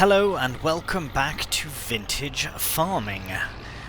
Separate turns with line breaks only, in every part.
Hello and welcome back to Vintage Farming.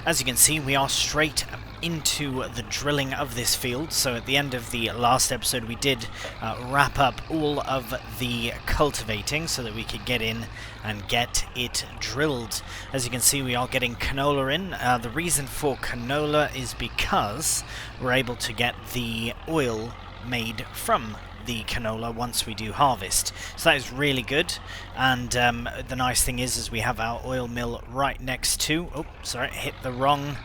As you can see, we are straight into the drilling of this field. So at the end of the last episode we did wrap up all of the cultivating so that we could get in and get it drilled. As you can see, we are getting canola in. The reason for canola is because we're able to get the oil made from the canola once we do harvest. So that is really good, and the nice thing is we have our oil mill right next to... oh, sorry, hit the wrong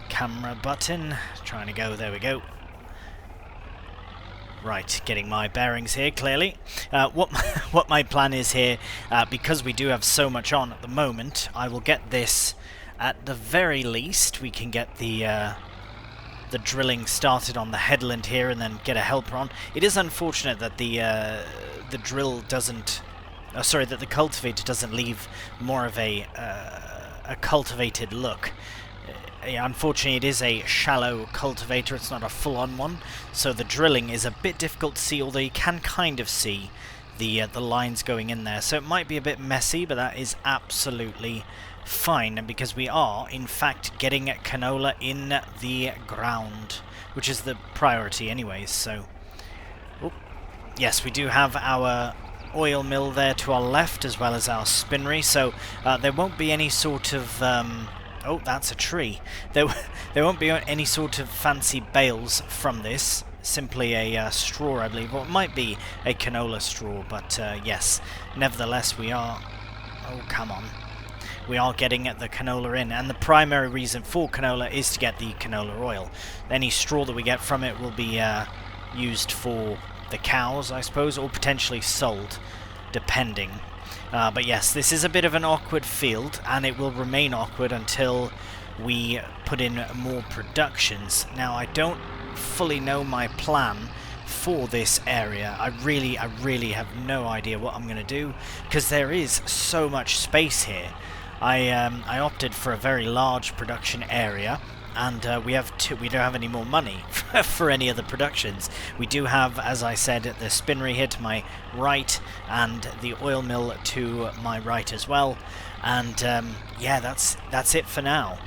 camera button. Trying to go, there we go. Right, getting my bearings here clearly. What my plan is here, because we do have so much on at the moment, I will get this, at the very least, we can get the drilling started on the headland here and then get a helper on. It is unfortunate that the drill doesn't... sorry, that the cultivator doesn't leave more of a cultivated look. Unfortunately, it is a shallow cultivator, it's not a full-on one, so the drilling is a bit difficult to see, although you can kind of see the lines going in there. So it might be a bit messy, but that is absolutely fine, because we are in fact getting canola in the ground, which is the priority anyways. So yes, we do have our oil mill there to our left, as well as our spinnery, so there won't be any sort of oh, that's a tree. There won't be any sort of fancy bales from this. Simply a straw, I believe, or it might be a canola straw, but yes, nevertheless we are... oh, come on. We are getting the canola in, and the primary reason for canola is to get the canola oil. Any straw that we get from it will be used for the cows, I suppose, or potentially sold, depending. But yes, this is a bit of an awkward field, and it will remain awkward until we put in more productions. Now, I don't fully know my plan for this area. I really have no idea what I'm going to do, because there is so much space here. I opted for a very large production area, and we don't have any more money for any other productions. We do have, as I said, the spinnery here to my right, and the oil mill to my right as well. And yeah, that's it for now.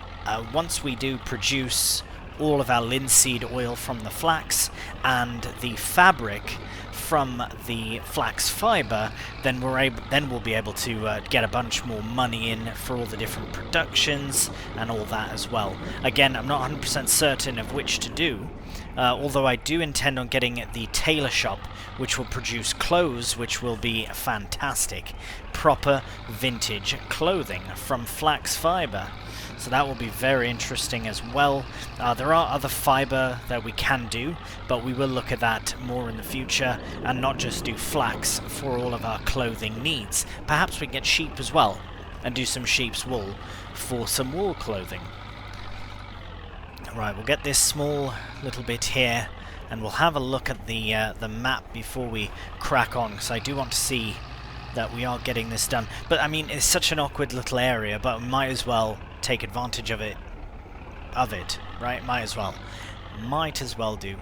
Once we do produce all of our linseed oil from the flax and the fabric from the flax fiber, then we'll be able to get a bunch more money in for all the different productions and all that as well. Again, I'm not 100% certain of which to do, although I do intend on getting the tailor shop, which will produce clothes, which will be fantastic. Proper vintage clothing from flax fiber. So that will be very interesting as well. There are other fibre that we can do, but we will look at that more in the future, and not just do flax for all of our clothing needs. Perhaps we can get sheep as well, and do some sheep's wool for some wool clothing. Right, we'll get this small little bit here, and we'll have a look at the map before we crack on, because I do want to see that we are getting this done. But I mean, it's such an awkward little area, but we might as well take advantage of it, right? Might as well do.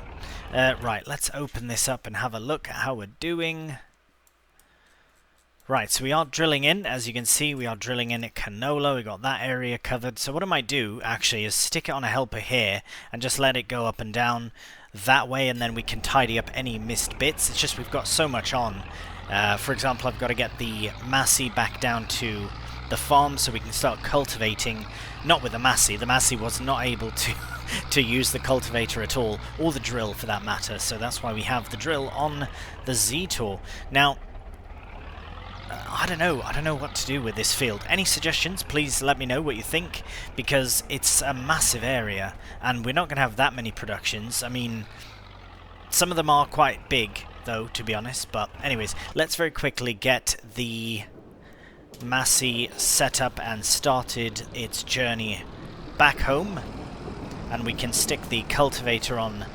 Right, let's open this up and have a look at how we're doing. Right, so we are drilling in. As you can see, we are drilling in at canola. We got that area covered. So what I might do actually is stick it on a helper here and just let it go up and down that way, and then we can tidy up any missed bits. It's just we've got so much on. For example, I've got to get the Massey back down to the farm so we can start cultivating, not with the Massey. The Massey was not able to use the cultivator at all, or the drill for that matter, so that's why we have the drill on the Z-Tour. Now, I don't know what to do with this field. Any suggestions? Please let me know what you think, because it's a massive area, and we're not going to have that many productions. I mean, some of them are quite big, though, to be honest, but anyways, let's very quickly get the Massey set up and started its journey back home, and we can stick the cultivator on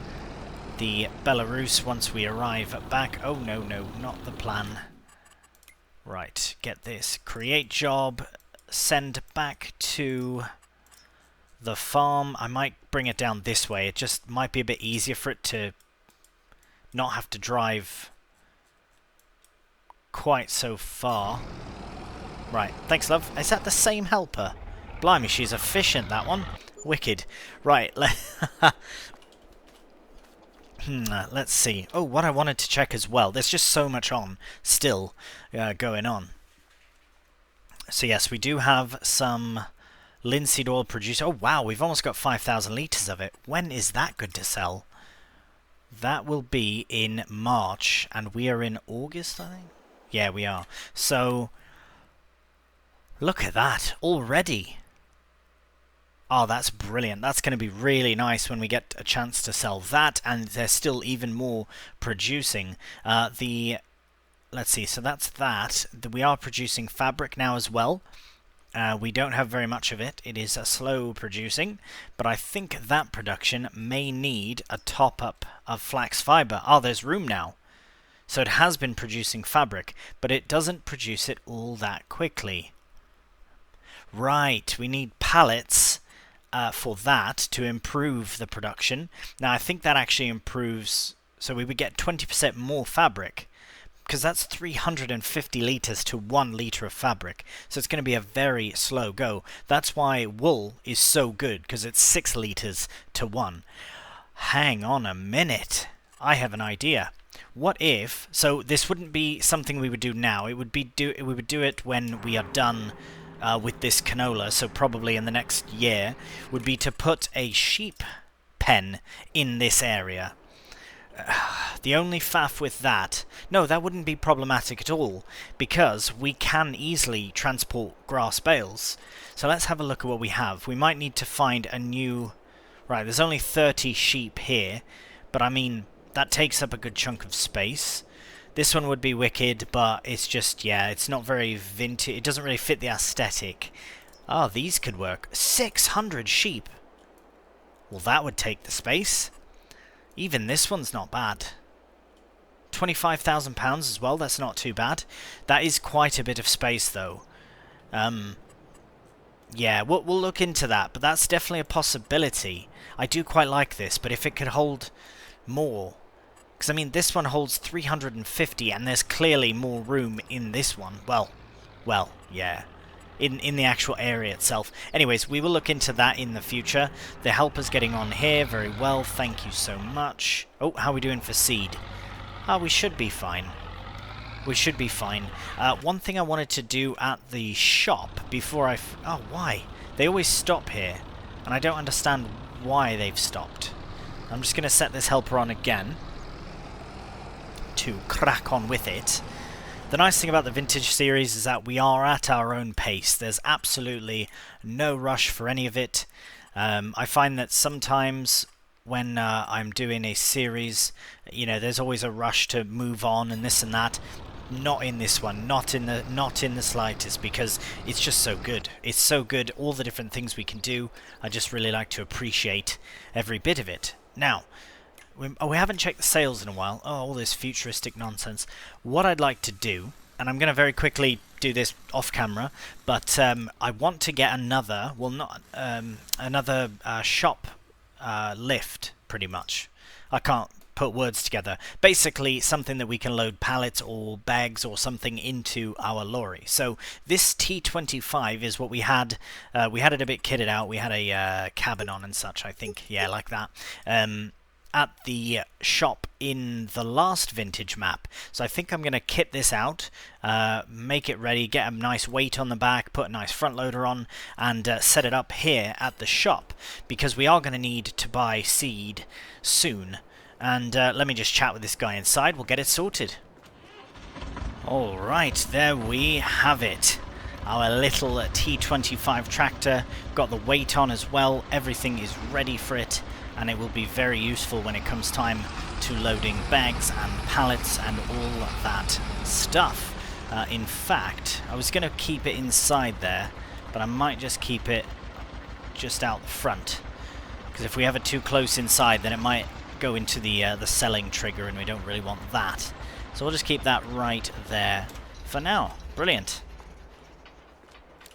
the Belarus once we arrive back. Oh no, not the plan. Right, get this, create job, send back to the farm. I might bring it down this way. It just might be a bit easier for it to not have to drive quite so far. Right, thanks, love. Is that the same helper? Blimey, she's efficient, that one. Wicked. Right, let's see. Oh, what I wanted to check as well. There's just so much on still going on. So yes, we do have some linseed oil produced. Oh wow, we've almost got 5,000 litres of it. When is that good to sell? That will be in March, and we are in August, I think? Yeah, we are. So, look at that, already. Oh, that's brilliant. That's going to be really nice when we get a chance to sell that, and there's still even more producing. Let's see, so that's that. We are producing fabric now as well. We don't have very much of it. It is slow producing, but I think that production may need a top-up of flax fiber. Oh, there's room now. So it has been producing fabric, but it doesn't produce it all that quickly. Right, we need pallets for that to improve the production. Now, I think that actually improves... So we would get 20% more fabric, because that's 350 litres to 1 litre of fabric. So it's going to be a very slow go. That's why wool is so good, because it's 6 litres to 1. Hang on a minute. I have an idea. What if... So this wouldn't be something we would do now. It would be we would do it when we are done with this canola. So probably in the next year, would be to put a sheep pen in this area. The only faff with that... No, that wouldn't be problematic at all, because we can easily transport grass bales. So let's have a look at what we have. We might need to find a new... Right, there's only 30 sheep here, but I mean, that takes up a good chunk of space. This one would be wicked, but it's just, yeah, it's not very vintage. It doesn't really fit the aesthetic. Oh, these could work. 600 sheep! Well, that would take the space. Even this one's not bad. £25,000 as well, that's not too bad. That is quite a bit of space, though. Yeah, we'll look into that, but that's definitely a possibility. I do quite like this, but if it could hold more... Because, I mean, this one holds 350, and there's clearly more room in this one. Well, yeah. In the actual area itself. Anyways, we will look into that in the future. The helper's getting on here very well. Thank you so much. Oh, how are we doing for seed? We should be fine. We should be fine. One thing I wanted to do at the shop before I... Oh, why? They always stop here. And I don't understand why they've stopped. I'm just going to set this helper on again to crack on with it. The nice thing about the Vintage series is that we are at our own pace. There's absolutely no rush for any of it. I find that sometimes when I'm doing a series, you know, there's always a rush to move on and this and that. Not in this one, not in the slightest, because it's just so good. It's so good, all the different things we can do. I just really like to appreciate every bit of it. Now, we haven't checked the sales in a while. Oh, all this futuristic nonsense. What I'd like to do, and I'm going to very quickly do this off camera, but I want to get another, well, not another shop lift, pretty much. I can't put words together. Basically, something that we can load pallets or bags or something into our lorry. So this T25 is what we had. We had it a bit kitted out. We had a cabin on and such, I think. Yeah, like that. At the shop in the last vintage map. So I think I'm going to kit this out, make it ready, get a nice weight on the back, put a nice front loader on, and set it up here at the shop, because we are going to need to buy seed soon. And let me just chat with this guy inside, we'll get it sorted. Alright, there we have it. Our little T25 tractor, got the weight on as well, everything is ready for it. And it will be very useful when it comes time to loading bags and pallets and all that stuff. In fact, I was going to keep it inside there, but I might just keep it just out the front. Because if we have it too close inside, then it might go into the selling trigger, and we don't really want that. So we'll just keep that right there for now. Brilliant.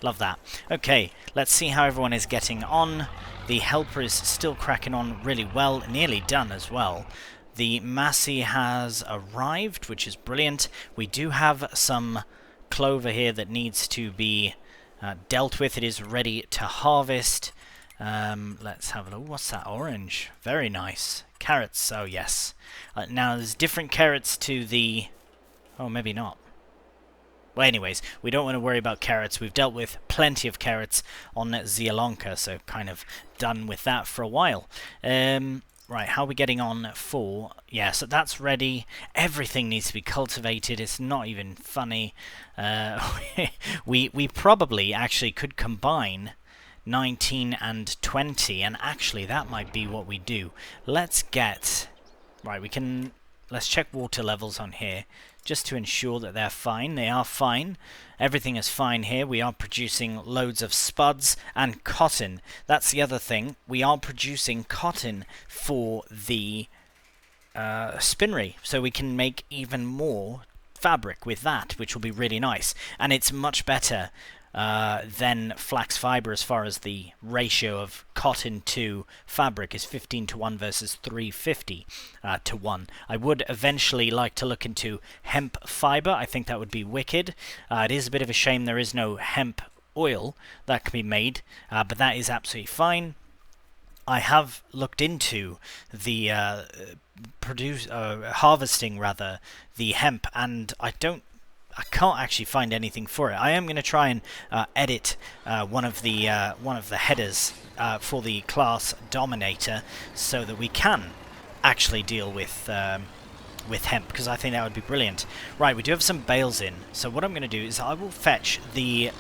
Love that. Okay, let's see how everyone is getting on. The helper is still cracking on really well, nearly done as well. The Massey has arrived, which is brilliant. We do have some clover here that needs to be dealt with. It is ready to harvest. Let's have a look. What's that? Orange. Very nice. Carrots. Oh, yes. Now, there's different carrots to the... Oh, maybe not. Well, anyways, we don't want to worry about carrots. We've dealt with plenty of carrots on Zielonka, so kind of done with that for a while. Right, how are we getting on for... Yeah, so that's ready. Everything needs to be cultivated. It's not even funny. We probably actually could combine 19 and 20, and actually that might be what we do. Let's get... Right, we can... Let's check water levels on here, just to ensure that they're fine. They are fine. Everything is fine here. We are producing loads of spuds and cotton. That's the other thing. We are producing cotton for the spinnery, so we can make even more fabric with that, which will be really nice. And it's much better than flax fiber as far as the ratio of cotton to fabric is 15 to 1 versus 350 to 1. I would eventually like to look into hemp fiber. I think that would be wicked. It is a bit of a shame there is no hemp oil that can be made, but that is absolutely fine. I have looked into the harvesting rather the hemp, and I can't actually find anything for it. I am going to try and edit one of the headers for the class Dominator, so that we can actually deal with hemp, because I think that would be brilliant. Right, we do have some bales in, so what I'm going to do is I will fetch the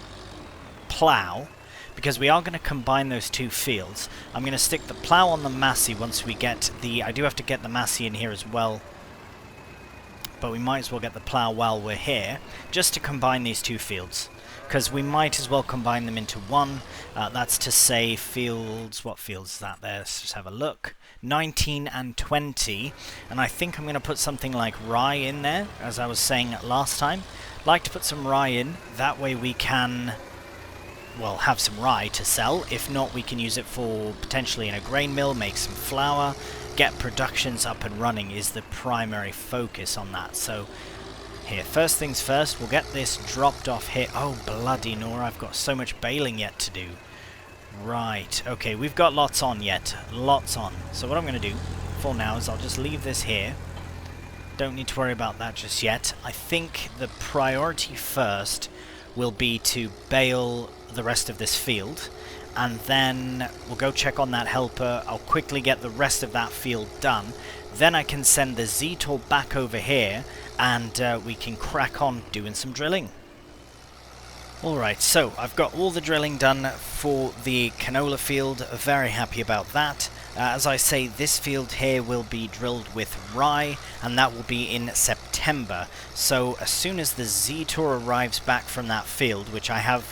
plough, because we are going to combine those two fields. I'm going to stick the plough on the Massey once we get the... I do have to get the Massey in here as well, but we might as well get the plough while we're here, just to combine these two fields, because we might as well combine them into one. That's to say fields... What fields is that there? Let's just have a look. 19 and 20, and I think I'm going to put something like rye in there, as I was saying last time. I'd like to put some rye in, that way we can... well, have some rye to sell. If not, we can use it for potentially in a grain mill, make some flour, get productions up and running is the primary focus on that. So here, first things first, we'll get this dropped off here. Oh, bloody Nora, I've got so much baling yet to do. Right, okay, we've got lots on yet. Lots on. So what I'm going to do for now is I'll just leave this here. Don't need to worry about that just yet. I think the priority first will be to bale the rest of this field, and then we'll go check on that helper. I'll quickly get the rest of that field done. Then I can send the Z-Tool back over here, and we can crack on doing some drilling. Alright, so I've got all the drilling done for the canola field. Very happy about that. As I say, this field here will be drilled with rye, and that will be in September. So as soon as the Z-Tour arrives back from that field, which I have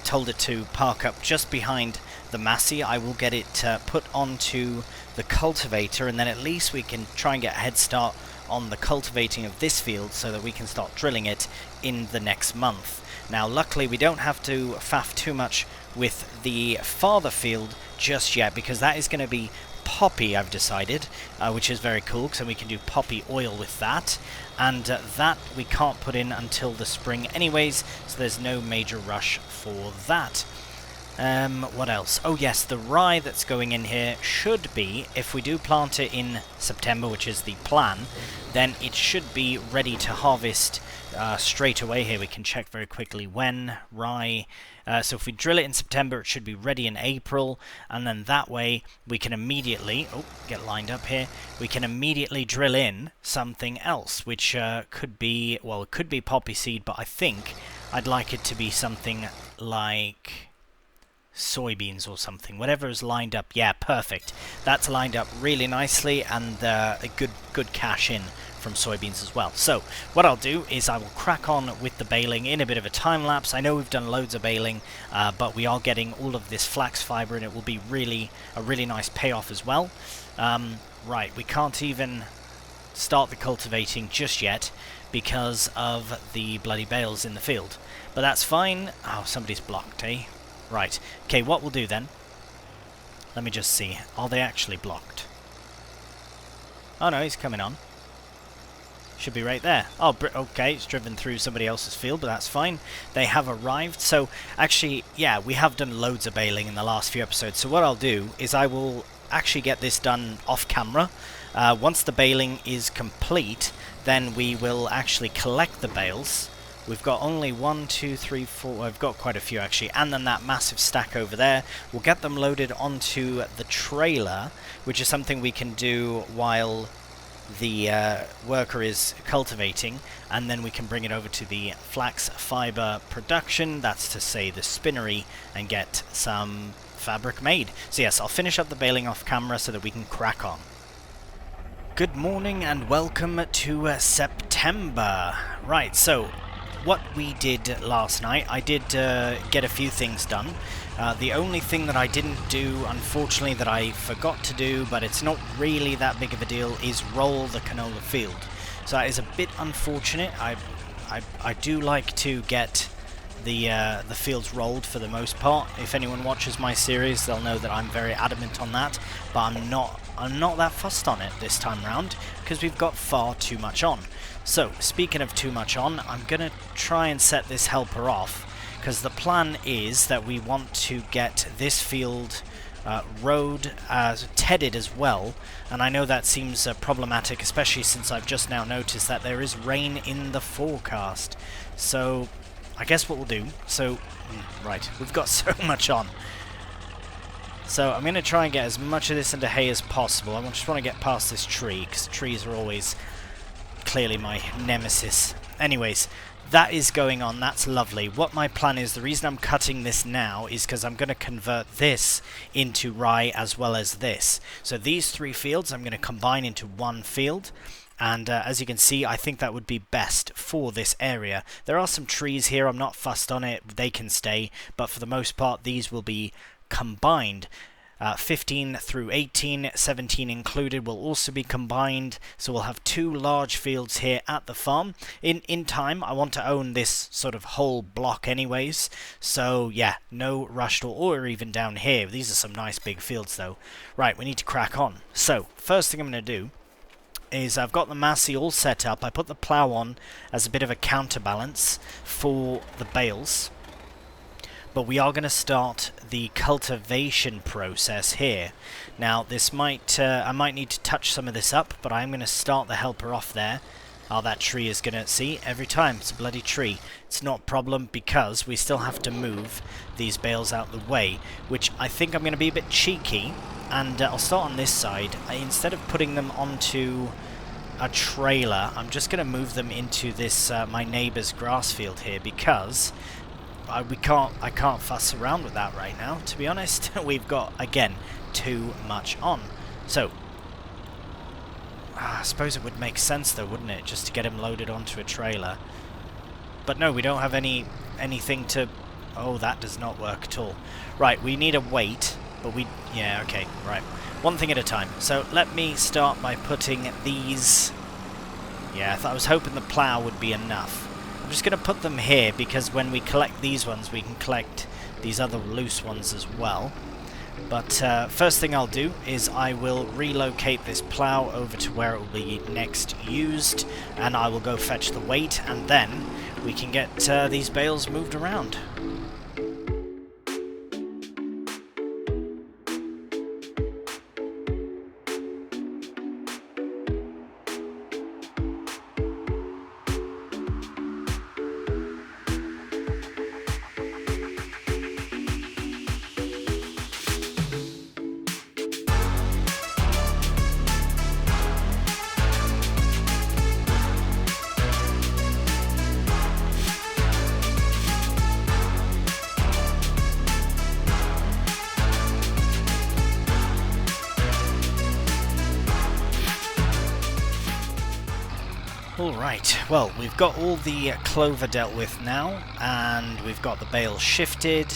told it to park up just behind the Massey, I will get it put onto the cultivator, and then at least we can try and get a head start on the cultivating of this field so that we can start drilling it in the next month. Now luckily we don't have to faff too much with the farther field just yet, because that is going to be poppy, I've decided, which is very cool, because then we can do poppy oil with that, and that we can't put in until the spring anyways, so there's no major rush for that. What else? Oh yes, the rye that's going in here should be, if we do plant it in September, which is the plan, then it should be ready to harvest straight away here. We can check very quickly when rye... so if we drill it in September, it should be ready in April, and then that way we can immediately... Oh, get lined up here. We can immediately drill in something else, which could be... Well, it could be poppy seed, but I think I'd like it to be something like... soybeans or something, whatever is lined up. Yeah, perfect. That's lined up really nicely, and a good cash in from soybeans as well. So what I'll do is I will crack on with the baling in a bit of a time lapse. I know we've done loads of baling, but we are getting all of this flax fiber, and it will be a really nice payoff as well. Right, we can't even start the cultivating just yet because of the bloody bales in the field, but that's fine. Oh, somebody's blocked, eh? Right, okay, what we'll do then, let me just see, are they actually blocked? Oh no, he's coming on. Should be right there. Oh, okay, it's driven through somebody else's field, but that's fine. They have arrived. So, actually, yeah, we have done loads of baling in the last few episodes. So what I'll do is I will actually get this done off camera. Once the baling is complete, then we will actually collect the bales. We've got only 1, 2, 3, 4... I've got quite a few, actually. And then that massive stack over there. We'll get them loaded onto the trailer, which is something we can do while the worker is cultivating, and then we can bring it over to the flax fiber production, that's to say the spinnery, and get some fabric made. So yes, I'll finish up the baling off camera so that we can crack on. Good morning and welcome to September. Right, so what we did last night, I did get a few things done. The only thing that I didn't do, unfortunately, that I forgot to do, but it's not really that big of a deal, is roll the canola field. So that is a bit unfortunate. I do like to get the fields rolled for the most part. If anyone watches my series, they'll know that I'm very adamant on that, but I'm not that fussed on it this time round because we've got far too much on. So speaking of too much on, I'm gonna try and set this helper off, because the plan is that we want to get this field tedded as well, and I know that seems problematic, especially since I've just now noticed that there is rain in the forecast. So I guess what we'll do, right, we've got so much on. So I'm going to try and get as much of this into hay as possible. I just want to get past this tree, because trees are always clearly my nemesis. Anyways, that is going on, that's lovely. What my plan is, the reason I'm cutting this now is because I'm going to convert this into rye as well as this. So these 3 fields I'm going to combine into one field, and as you can see, I think that would be best for this area. There are some trees here, I'm not fussed on it, they can stay, but for the most part these will be combined. 15 through 18, 17 included, will also be combined, so we'll have 2 large fields here at the farm. In time, I want to own this sort of whole block anyways, so yeah, no rush or even down here. These are some nice big fields though. Right, we need to crack on. So, first thing I'm going to do is I've got the Massey all set up. I put the plough on as a bit of a counterbalance for the bales. But we are going to start the cultivation process here. Now, this might I might need to touch some of this up, but I'm going to start the helper off there. Oh, that tree is going to... See, every time it's a bloody tree. It's not a problem because we still have to move these bales out the way, which I think I'm going to be a bit cheeky, and I'll start on this side. Instead of putting them onto a trailer, I'm just going to move them into this my neighbour's grass field here, because I can't fuss around with that right now, to be honest. We've got, again, too much on. So, I suppose it would make sense though, wouldn't it, just to get him loaded onto a trailer. But no, we don't have anything to... Oh, that does not work at all. Right, we need a weight, but we... Yeah, okay, right. One thing at a time. So, let me start by putting these... Yeah, I was hoping the plough would be enough. I'm just going to put them here, because when we collect these ones, we can collect these other loose ones as well. But first thing I'll do is I will relocate this plough over to where it will be next used, and I will go fetch the weight, and then we can get these bales moved around. Alright, well, we've got all the clover dealt with now, and we've got the bales shifted.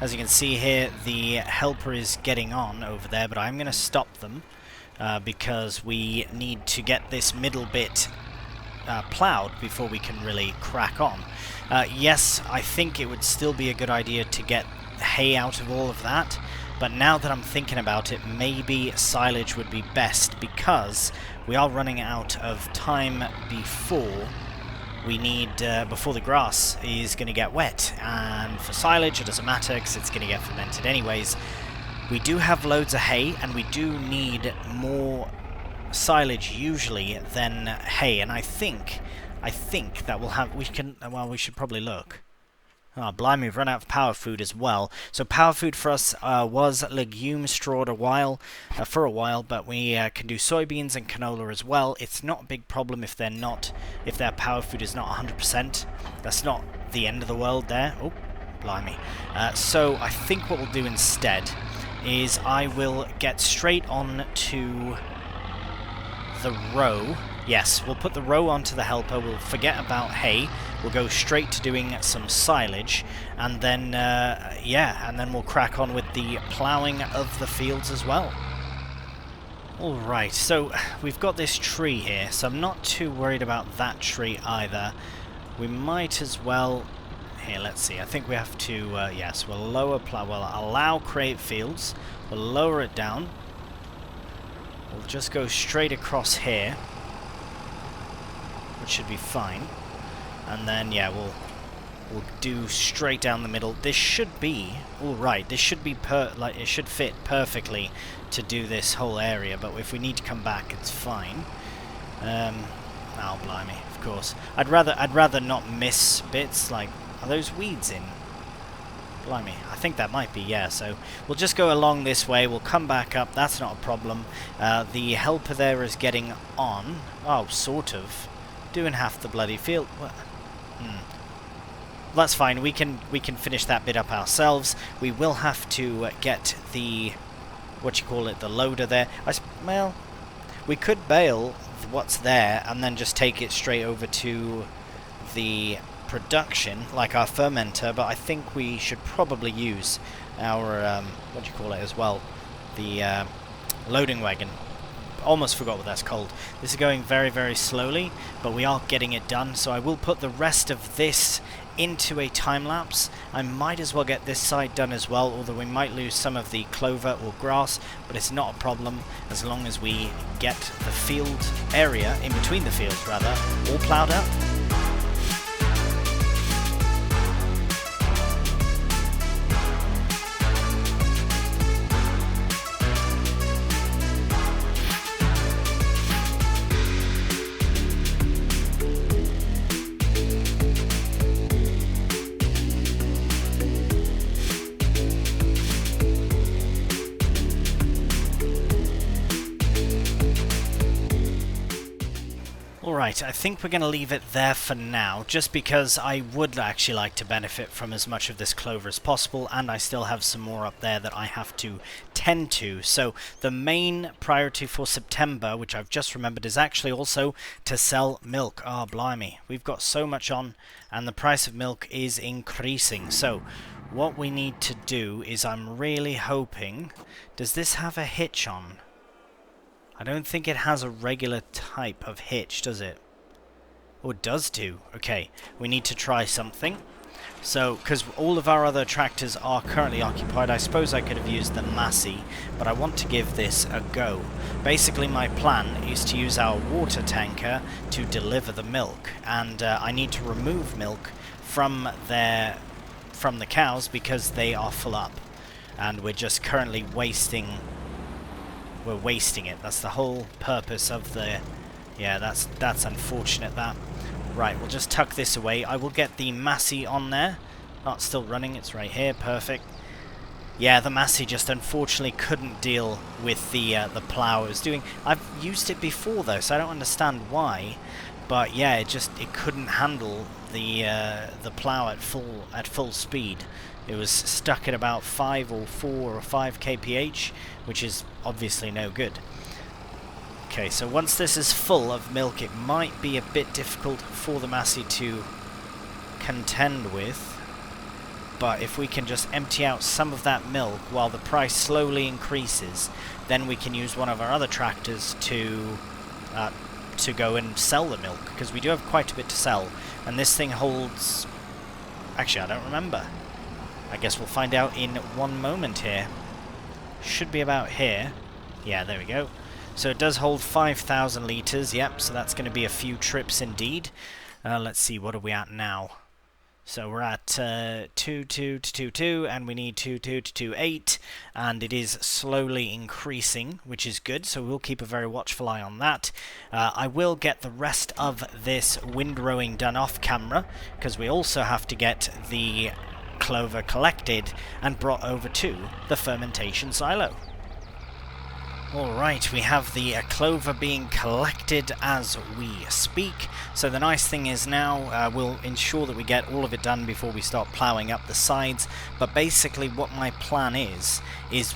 As you can see here, the helper is getting on over there, but I'm going to stop them because we need to get this middle bit ploughed before we can really crack on. Yes, I think it would still be a good idea to get hay out of all of that, But now that I'm thinking about it, maybe silage would be best, because we are running out of time before we need, before the grass is going to get wet. And for silage, it doesn't matter because it's going to get fermented anyways. We do have loads of hay, and we do need more silage usually than hay. And I think that we'll have, we should probably look. Oh, blimey, we've run out of power food as well. So power food for us was legume straw for a while, but we can do soybeans and canola as well. It's not a big problem if their power food is not 100%. That's not the end of the world there. Oh, blimey. So I think what we'll do instead is I will get straight on to the row. Yes, we'll put the row onto the helper, we'll forget about hay, we'll go straight to doing some silage, and then, and then we'll crack on with the ploughing of the fields as well. Alright, so we've got this tree here, so I'm not too worried about that tree either. We might as well... Here, let's see, I think we have to, yes, we'll allow create fields, we'll lower it down, we'll just go straight across here, which should be fine, and then yeah, we'll do straight down the middle. This should be all right. This should be it should fit perfectly to do this whole area. But if we need to come back, it's fine. Oh blimey, of course. I'd rather not miss bits. Like, are those weeds in? Blimey, I think that might be, yeah. So we'll just go along this way. We'll come back up. That's not a problem. The helper there is getting on. Oh, sort of. Doing half the bloody field. That's fine. We can finish that bit up ourselves. We will have to get the the loader there. Well, we could bale what's there and then just take it straight over to the production, like our fermenter. But I think we should probably use our as well, the loading wagon. Almost forgot what that's called. This is going very, very slowly, but we are getting it done. So I will put the rest of this into a time lapse. I might as well get this side done as well, although we might lose some of the clover or grass, but it's not a problem as long as we get the field area, in between the fields rather, all ploughed up. Alright, I think we're going to leave it there for now, just because I would actually like to benefit from as much of this clover as possible, and I still have some more up there that I have to tend to. So the main priority for September, which I've just remembered, is actually also to sell milk. Oh, blimey, we've got so much on, and the price of milk is increasing. So what we need to do is, I'm really hoping... Does this have a hitch on? I don't think it has a regular type of hitch, does it? Oh, it does too. Okay, we need to try something. So, because all of our other tractors are currently occupied, I suppose I could have used the Massey, but I want to give this a go. Basically, my plan is to use our water tanker to deliver the milk, and I need to remove milk from the cows because they are full up, and we're just currently wasting... We're wasting it. That's the whole purpose of the... Yeah, that's unfortunate, that. Right, we'll just tuck this away. I will get the Massey on there. Oh, it's still running. It's right here. Perfect. Yeah, the Massey just unfortunately couldn't deal with the plow it was doing. I've used it before, though, so I don't understand why. But yeah, it couldn't handle the plow at full speed. It was stuck at about 5 or 4 or 5 kph, which is obviously no good. Okay, so once this is full of milk, it might be a bit difficult for the Massey to contend with. But if we can just empty out some of that milk while the price slowly increases, then we can use one of our other tractors to go and sell the milk, because we do have quite a bit to sell. And this thing holds... Actually, I don't remember. I guess we'll find out in one moment here. should be about here. Yeah, there we go. So it does hold 5,000 litres, yep, so that's going to be a few trips indeed. Let's see, what are we at now? So we're at 2222, and we need 2228, and it is slowly increasing, which is good, so we'll keep a very watchful eye on that. I will get the rest of this windrowing done off camera, because we also have to get the clover collected and brought over to the fermentation silo. Alright, we have the clover being collected as we speak. So the nice thing is now we'll ensure that we get all of it done before we start ploughing up the sides. But basically what my plan is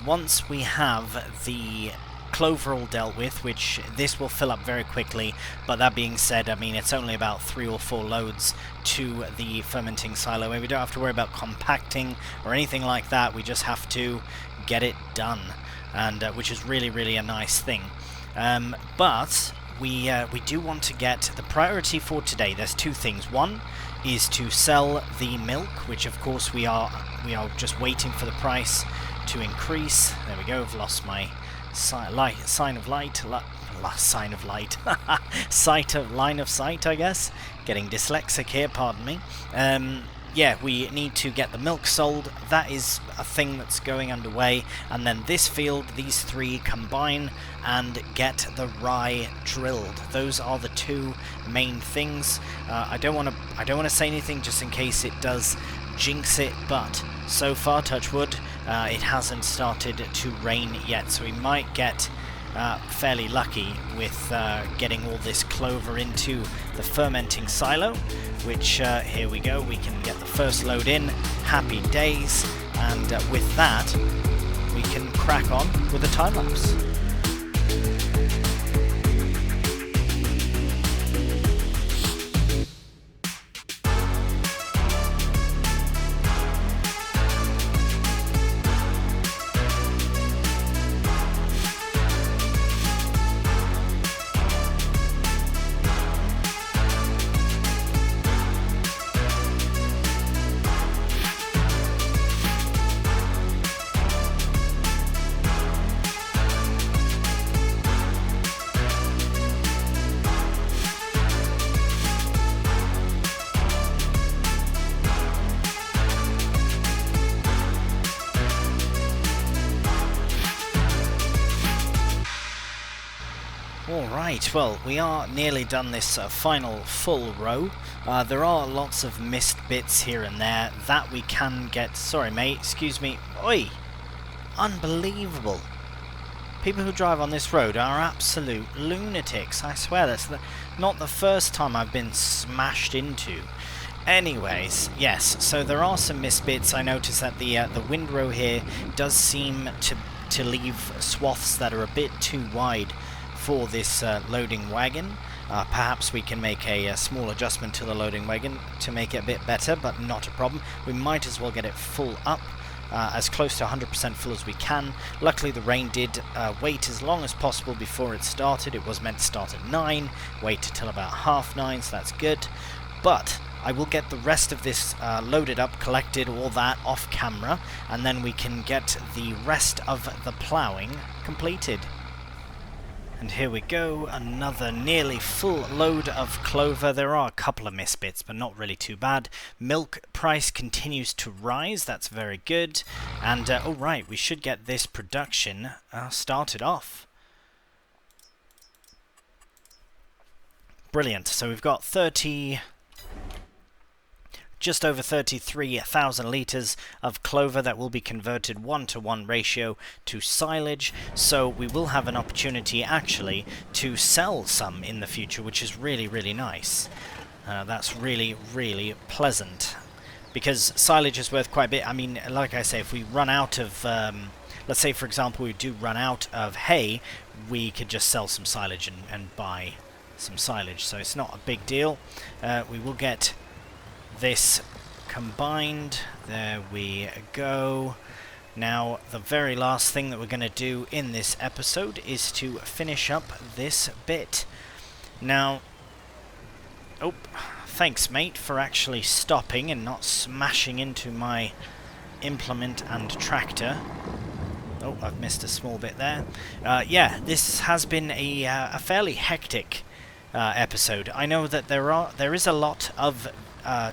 once we have the clover all dealt with, which this will fill up very quickly, but that being said, I mean, it's only about 3 or 4 loads to the fermenting silo, and we don't have to worry about compacting or anything like that. We just have to get it done. And which is really a nice thing. But we do want to get the priority for today. There's 2 things. One is to sell the milk, which of course we are just waiting for the price to increase. There we go. I've lost my line of sight, I guess. Getting dyslexic here, pardon me. Yeah, we need to get the milk sold. That is a thing that's going underway. And then this field, these 3 combine and get the rye drilled. Those are the 2 main things. I don't want to say anything just in case it does jinx it, but so far, touch wood, it hasn't started to rain yet, so we might get fairly lucky with getting all this clover into the fermenting silo, which here we go, we can get the first load in. Happy days. And with that we can crack on with the time lapse. Alright, well, we are nearly done this final full row. There are lots of missed bits here and there that we can get... Sorry, mate, excuse me. Oi! Unbelievable. People who drive on this road are absolute lunatics. I swear, that's not the first time I've been smashed into. Anyways, yes, so there are some missed bits. I noticed that the windrow here does seem to leave swaths that are a bit too wide for this loading wagon. Perhaps we can make a small adjustment to the loading wagon to make it a bit better, but not a problem. We might as well get it full up, as close to 100% full as we can. Luckily the rain did wait as long as possible before it started. It was meant to start at 9, wait until about 9:30, so that's good. But I will get the rest of this loaded up, collected, all that off camera, and then we can get the rest of the ploughing completed. And here we go, another nearly full load of clover. There are a couple of misbits, but not really too bad. Milk price continues to rise, that's very good. And, alright, we should get this production started off. Brilliant, so we've got just over 33,000 litres of clover that will be converted 1-to-1 ratio to silage, so we will have an opportunity actually to sell some in the future, which is really nice. That's really pleasant, because silage is worth quite a bit. I mean, like I say, if we run out of, let's say for example we do run out of hay, we could just sell some silage and buy some silage, so it's not a big deal. We will get this combined. There we go. Now the very last thing that we're going to do in this episode is to finish up this bit. Now, oh, thanks mate for actually stopping and not smashing into my implement and tractor. Oh, I've missed a small bit there. Yeah, this has been a fairly hectic episode. I know that there is a lot of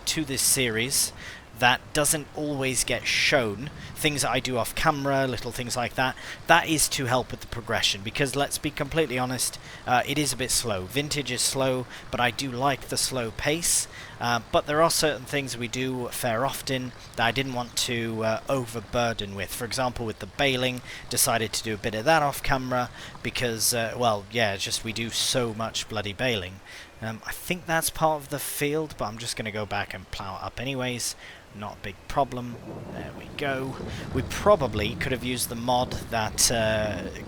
to this series that doesn't always get shown. Things that I do off camera, little things like that. That is to help with the progression, because let's be completely honest, it is a bit slow. Vintage is slow, but I do like the slow pace. But there are certain things we do fair often that I didn't want to overburden with. For example, with the baling, decided to do a bit of that off camera because, well, yeah, it's just we do so much bloody baling. I think that's part of the field, but I'm just going to go back and plough it up anyways. Not a big problem. There we go. We probably could have used the mod that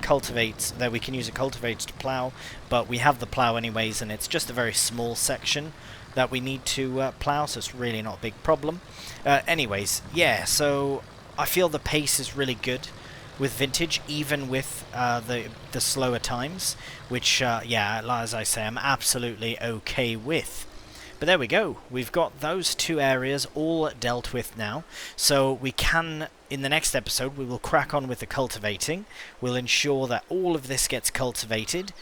cultivates, that we can use a cultivate to plough, but we have the plough anyways, and it's just a very small section that we need to plough, so it's really not a big problem. Anyways, yeah, so I feel the pace is really good with Vintage, even with the slower times, which, yeah, as I say, I'm absolutely okay with. But there we go, we've got those two areas all dealt with now, so we can, in the next episode, we will crack on with the cultivating. We'll ensure that all of this gets cultivated,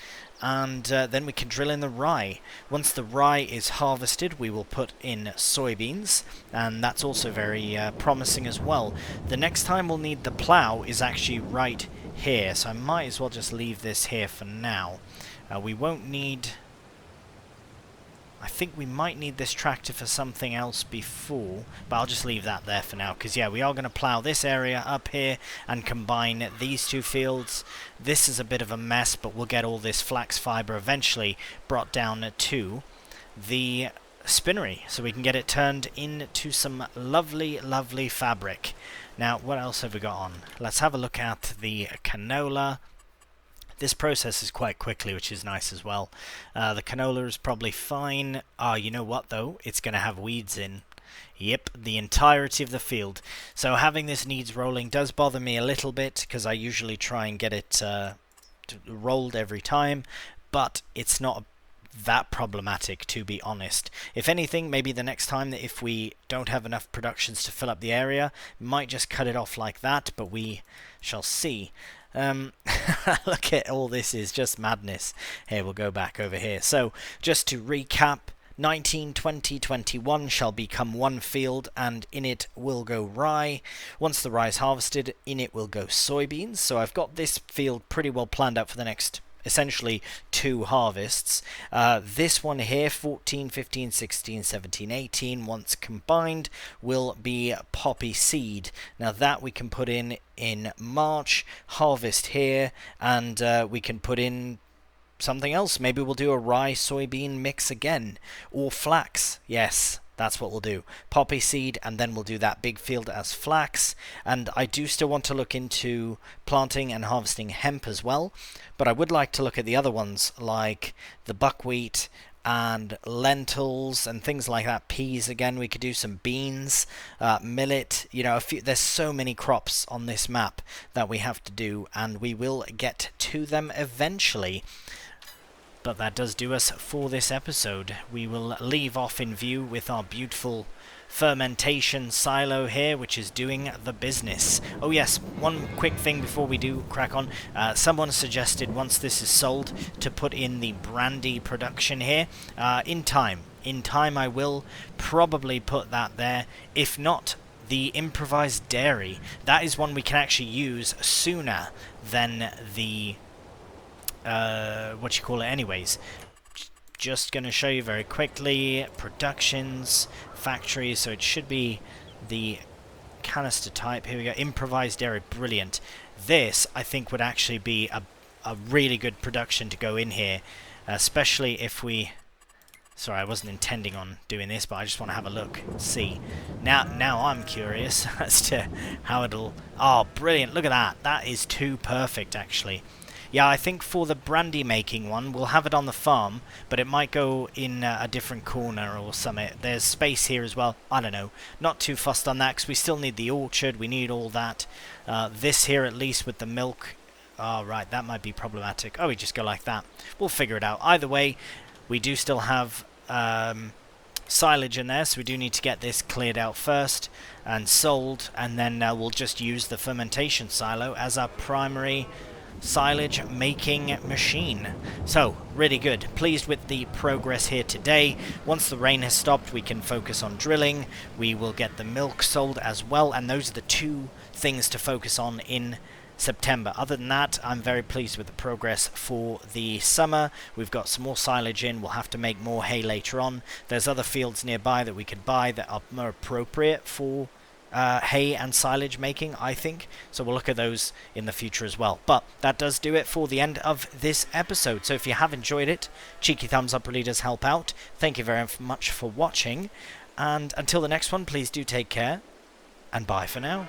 and then we can drill in the rye. Once the rye is harvested, we will put in soybeans, and that's also very promising as well. The next time we'll need the plough is actually right here, so I might as well just leave this here for now. We won't need... I think we might need this tractor for something else before, but I'll just leave that there for now, because yeah, we are going to plough this area up here and combine these two fields. This is a bit of a mess, but we'll get all this flax fibre eventually brought down to the spinnery, so we can get it turned into some lovely, lovely fabric. Now, what else have we got on? Let's have a look at the canola. This processes quite quickly, which is nice as well. The canola is probably fine. You know what though? It's going to have weeds in. Yep, the entirety of the field. So having this needs rolling does bother me a little bit, because I usually try and get it rolled every time, but it's not that problematic, to be honest. If anything, maybe the next time that if we don't have enough productions to fill up the area, we might just cut it off like that, but we shall see. Look at all this, is just madness. Here, we'll go back over here. So, just to recap, 19, 20, 21 shall become one field, and in it will go rye. Once the rye is harvested, in it will go soybeans. So I've got this field pretty well planned out for the next essentially 2 harvests. This one here, 14, 15, 16, 17, 18, once combined, will be poppy seed. Now that we can put in March, harvest here, and we can put in something else. Maybe we'll do a rye soybean mix again, or flax. Yes, that's what we'll do. Poppy seed, and then we'll do that big field as flax. And I do still want to look into planting and harvesting hemp as well, but I would like to look at the other ones, like the buckwheat and lentils and things like that. Peas again, we could do some beans, millet, you know, there's so many crops on this map that we have to do, and we will get to them eventually. But that does do us for this episode. We will leave off in view with our beautiful fermentation silo here, which is doing the business. Oh yes, one quick thing before we do crack on. Someone suggested once this is sold to put in the brandy production here. In time I will probably put that there. If not, the improvised dairy. That is one we can actually use sooner than the what you call it anyways. Just going to show you very quickly. Productions, factories, so it should be the canister type. Here we go, improvised dairy, brilliant. This, I think, would actually be a really good production to go in here, especially if we... Sorry, I wasn't intending on doing this, but I just want to have a look and see. Now I'm curious as to how it'll... Oh, brilliant, look at that. That is too perfect, actually. Yeah, I think for the brandy making one, we'll have it on the farm, but it might go in a different corner or something. There's space here as well. I don't know. Not too fussed on that, because we still need the orchard. We need all that. This here, at least, with the milk. Oh, right, that might be problematic. Oh, we just go like that. We'll figure it out. Either way, we do still have silage in there, so we do need to get this cleared out first and sold, and then we'll just use the fermentation silo as our primary silage making machine. So really good, pleased with the progress here today. Once the rain has stopped, we can focus on drilling. We will get the milk sold as well, and those are the two things to focus on in September. Other than that, I'm very pleased with the progress for the summer. We've got some more silage in. We'll have to make more hay later on. There's other fields nearby that we could buy that are more appropriate for hay and silage making, I think. So we'll look at those in the future as well. But that does do it for the end of this episode. So if you have enjoyed it, cheeky thumbs up really does help out. Thank you very much for watching. And until the next one, please do take care. And bye for now.